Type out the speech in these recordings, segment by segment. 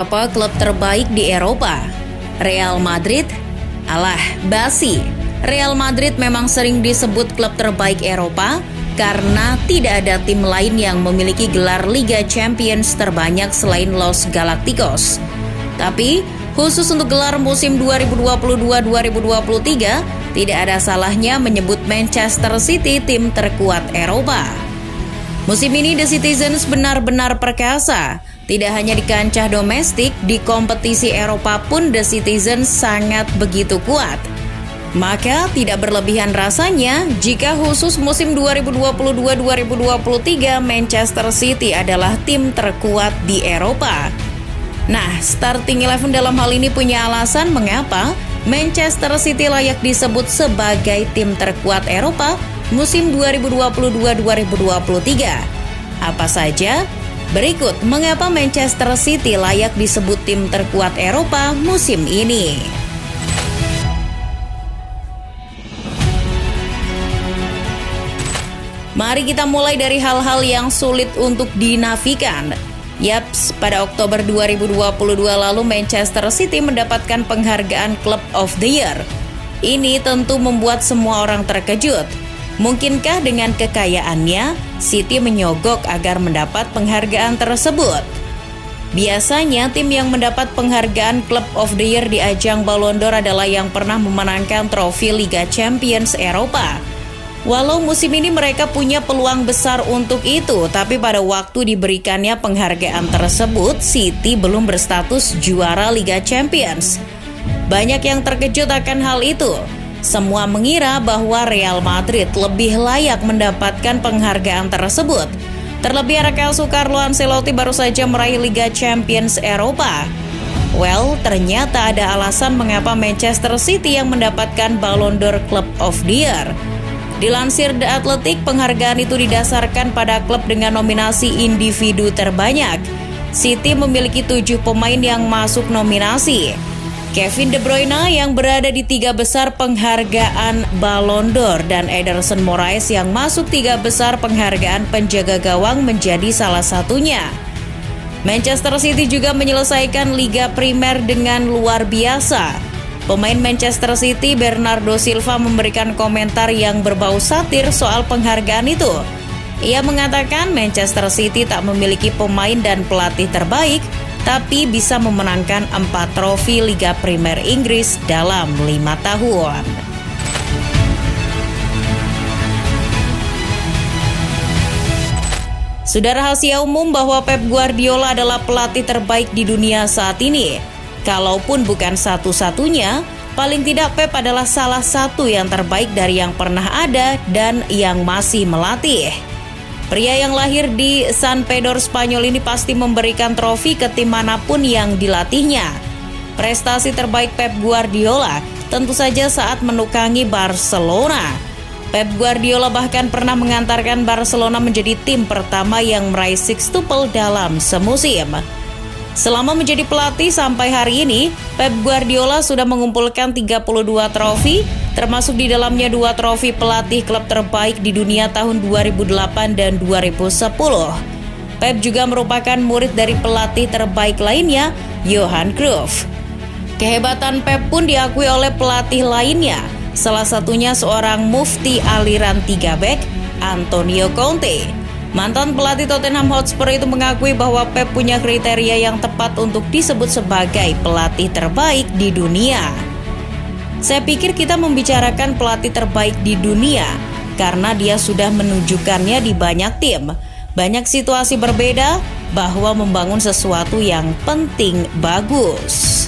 Apa klub terbaik di Eropa? Real Madrid? Alah, basi. Real Madrid memang sering disebut klub terbaik Eropa karena tidak ada tim lain yang memiliki gelar Liga Champions terbanyak selain Los Galacticos. Tapi, khusus untuk gelar musim 2022-2023, tidak ada salahnya menyebut Manchester City tim terkuat Eropa. Musim ini The Citizens benar-benar perkasa. Tidak hanya di kancah domestik, di kompetisi Eropa pun The Citizens sangat begitu kuat. Maka tidak berlebihan rasanya jika khusus musim 2022-2023 Manchester City adalah tim terkuat di Eropa. Nah, Starting 11 dalam hal ini punya alasan mengapa Manchester City layak disebut sebagai tim terkuat Eropa musim 2022-2023. Apa saja? Berikut mengapa Manchester City layak disebut tim terkuat Eropa musim ini. Mari kita mulai dari hal-hal yang sulit untuk dinafikan. Yaps, pada Oktober 2022 lalu Manchester City mendapatkan penghargaan Club of the Year. Ini tentu membuat semua orang terkejut. Mungkinkah dengan kekayaannya, City menyogok agar mendapat penghargaan tersebut? Biasanya tim yang mendapat penghargaan Club of the Year di ajang Ballon d'Or adalah yang pernah memenangkan trofi Liga Champions Eropa. Walau musim ini mereka punya peluang besar untuk itu, tapi pada waktu diberikannya penghargaan tersebut, City belum berstatus juara Liga Champions. Banyak yang terkejut akan hal itu. Semua mengira bahwa Real Madrid lebih layak mendapatkan penghargaan tersebut. Terlebih Rafael Carlo Ancelotti baru saja meraih Liga Champions Eropa. Well, ternyata ada alasan mengapa Manchester City yang mendapatkan Ballon d'Or Club of the Year. Dilansir The Athletic, penghargaan itu didasarkan pada klub dengan nominasi individu terbanyak. City memiliki 7 pemain yang masuk nominasi. Kevin De Bruyne yang berada di 3 besar penghargaan Ballon d'Or dan Ederson Moraes yang masuk 3 besar penghargaan penjaga gawang menjadi salah satunya. Manchester City juga menyelesaikan Liga Primer dengan luar biasa. Pemain Manchester City Bernardo Silva memberikan komentar yang berbau satir soal penghargaan itu. Ia mengatakan Manchester City tak memiliki pemain dan pelatih terbaik, tapi bisa memenangkan 4 trofi Liga Primer Inggris dalam 5 tahun. Sudah rahasia umum bahwa Pep Guardiola adalah pelatih terbaik di dunia saat ini. Kalaupun bukan satu-satunya, paling tidak Pep adalah salah satu yang terbaik dari yang pernah ada dan yang masih melatih. Pria yang lahir di San Pedro, Spanyol ini pasti memberikan trofi ke tim manapun yang dilatihnya. Prestasi terbaik Pep Guardiola tentu saja saat menukangi Barcelona. Pep Guardiola bahkan pernah mengantarkan Barcelona menjadi tim pertama yang meraih sextuple dalam semusim. Selama menjadi pelatih sampai hari ini, Pep Guardiola sudah mengumpulkan 32 trofi, termasuk di dalamnya 2 trofi pelatih klub terbaik di dunia tahun 2008 dan 2010. Pep juga merupakan murid dari pelatih terbaik lainnya, Johan Cruyff. Kehebatan Pep pun diakui oleh pelatih lainnya, salah satunya seorang mufti aliran 3 back, Antonio Conte. Mantan pelatih Tottenham Hotspur itu mengakui bahwa Pep punya kriteria yang tepat untuk disebut sebagai pelatih terbaik di dunia. Saya pikir kita membicarakan pelatih terbaik di dunia karena dia sudah menunjukkannya di banyak tim. Banyak situasi berbeda bahwa membangun sesuatu yang penting bagus.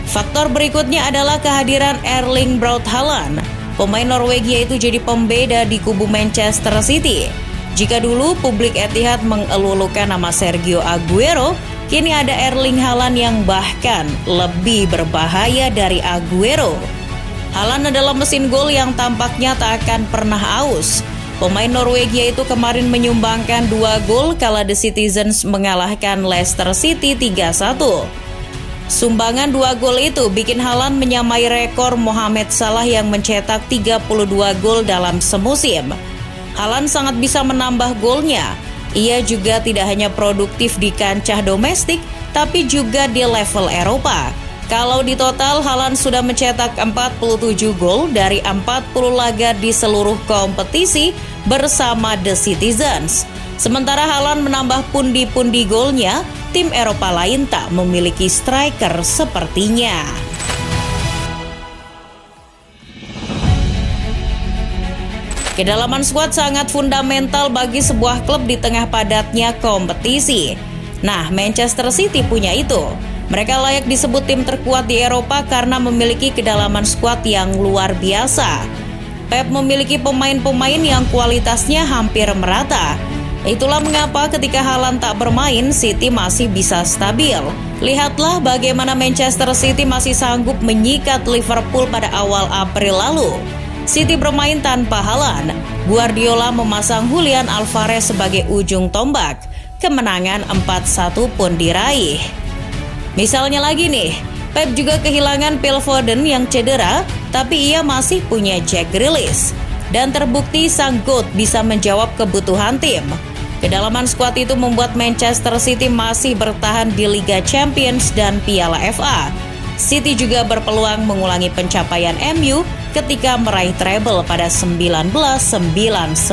Faktor berikutnya adalah kehadiran Erling Braut Haaland. Pemain Norwegia itu jadi pembeda di kubu Manchester City. Jika dulu publik Etihad mengelulukan nama Sergio Aguero, kini ada Erling Haaland yang bahkan lebih berbahaya dari Aguero. Haaland adalah mesin gol yang tampaknya tak akan pernah aus. Pemain Norwegia itu kemarin menyumbangkan 2 gol kala The Citizens mengalahkan Leicester City 3-1. Sumbangan 2 gol itu bikin Haaland menyamai rekor Mohamed Salah yang mencetak 32 gol dalam semusim. Haaland sangat bisa menambah golnya. Ia juga tidak hanya produktif di kancah domestik, tapi juga di level Eropa. Kalau di total, Haaland sudah mencetak 47 gol dari 40 laga di seluruh kompetisi bersama The Citizens. Sementara Haaland menambah pundi-pundi golnya, tim Eropa lain tak memiliki striker sepertinya. Kedalaman skuad sangat fundamental bagi sebuah klub di tengah padatnya kompetisi. Nah, Manchester City punya itu. Mereka layak disebut tim terkuat di Eropa karena memiliki kedalaman skuad yang luar biasa. Pep memiliki pemain-pemain yang kualitasnya hampir merata. Itulah mengapa ketika Haaland tak bermain, City masih bisa stabil. Lihatlah bagaimana Manchester City masih sanggup menyikat Liverpool pada awal April lalu. City bermain tanpa Haaland. Guardiola memasang Julian Alvarez sebagai ujung tombak. Kemenangan 4-1 pun diraih. Misalnya lagi nih, Pep juga kehilangan Phil Foden yang cedera, tapi ia masih punya Jack Grealish. Dan terbukti sang GOAT bisa menjawab kebutuhan tim. Kedalaman skuad itu membuat Manchester City masih bertahan di Liga Champions dan Piala FA. City juga berpeluang mengulangi pencapaian MU ketika meraih treble pada 1999.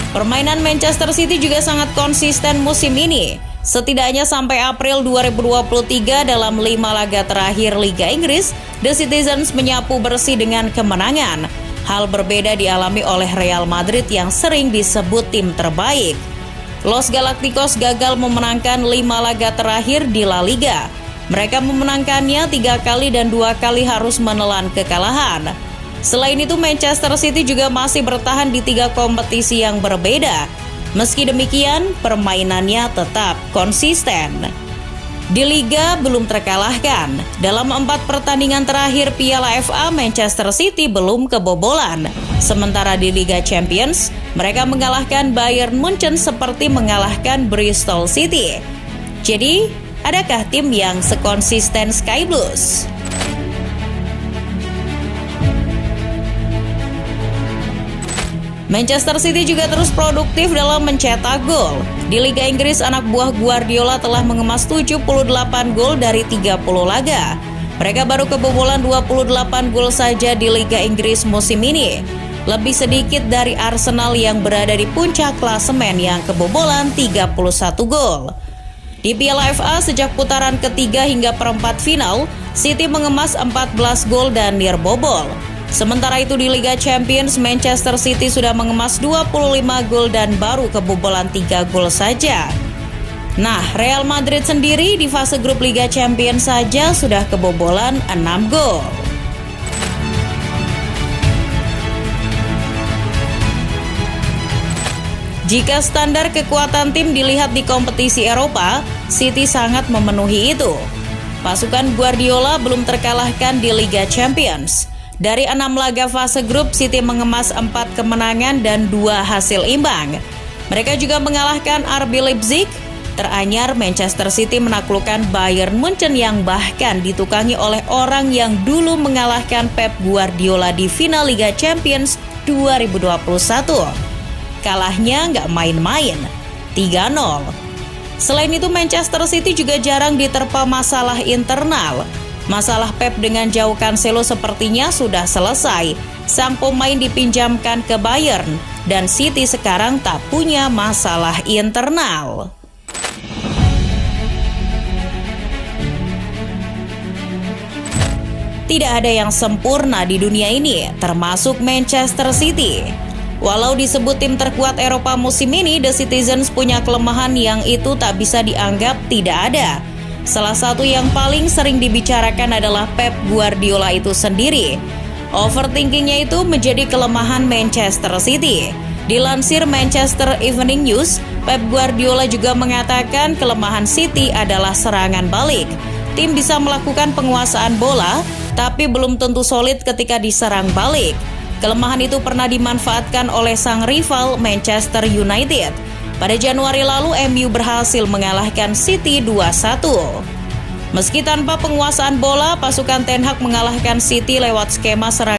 Permainan Manchester City juga sangat konsisten musim ini. Setidaknya sampai April 2023 dalam 5 laga terakhir Liga Inggris, The Citizens menyapu bersih dengan kemenangan. Hal berbeda dialami oleh Real Madrid yang sering disebut tim terbaik. Los Galacticos gagal memenangkan 5 laga terakhir di La Liga. Mereka memenangkannya 3 kali dan 2 kali harus menelan kekalahan. Selain itu, Manchester City juga masih bertahan di 3 kompetisi yang berbeda. Meski demikian, permainannya tetap konsisten. Di Liga belum terkalahkan. Dalam 4 pertandingan terakhir Piala FA, Manchester City belum kebobolan. Sementara di Liga Champions, mereka mengalahkan Bayern Munchen seperti mengalahkan Bristol City. Jadi, adakah tim yang sekonsisten Sky Blues? Manchester City juga terus produktif dalam mencetak gol. Di Liga Inggris, anak buah Guardiola telah mengemas 78 gol dari 30 laga. Mereka baru kebobolan 28 gol saja di Liga Inggris musim ini. Lebih sedikit dari Arsenal yang berada di puncak klasemen yang kebobolan 31 gol. Di Piala FA sejak putaran ketiga hingga perempat final, City mengemas 14 gol dan nirbobol. Sementara itu di Liga Champions, Manchester City sudah mengemas 25 gol dan baru kebobolan 3 gol saja. Nah, Real Madrid sendiri di fase grup Liga Champions saja sudah kebobolan 6 gol. Jika standar kekuatan tim dilihat di kompetisi Eropa, City sangat memenuhi itu. Pasukan Guardiola belum terkalahkan di Liga Champions. Dari 6 laga fase grup, City mengemas 4 kemenangan dan 2 hasil imbang. Mereka juga mengalahkan RB Leipzig. Teranyar, Manchester City menaklukkan Bayern Munchen yang bahkan ditukangi oleh orang yang dulu mengalahkan Pep Guardiola di final Liga Champions 2021. Kalahnya nggak main-main, 3-0. Selain itu, Manchester City juga jarang diterpa masalah internal. Masalah Pep dengan Joao Cancelo sepertinya sudah selesai. Sang pemain dipinjamkan ke Bayern dan City sekarang tak punya masalah internal. Tidak ada yang sempurna di dunia ini, termasuk Manchester City. Walau disebut tim terkuat Eropa musim ini, The Citizens punya kelemahan yang itu tak bisa dianggap tidak ada. Salah satu yang paling sering dibicarakan adalah Pep Guardiola itu sendiri. Overthinkingnya itu menjadi kelemahan Manchester City. Dilansir Manchester Evening News, Pep Guardiola juga mengatakan kelemahan City adalah serangan balik. Tim bisa melakukan penguasaan bola, tapi belum tentu solid ketika diserang balik. Kelemahan itu pernah dimanfaatkan oleh sang rival Manchester United. Pada Januari lalu, MU berhasil mengalahkan City 2-1. Meski tanpa penguasaan bola, pasukan Ten Hag mengalahkan City lewat skema serangan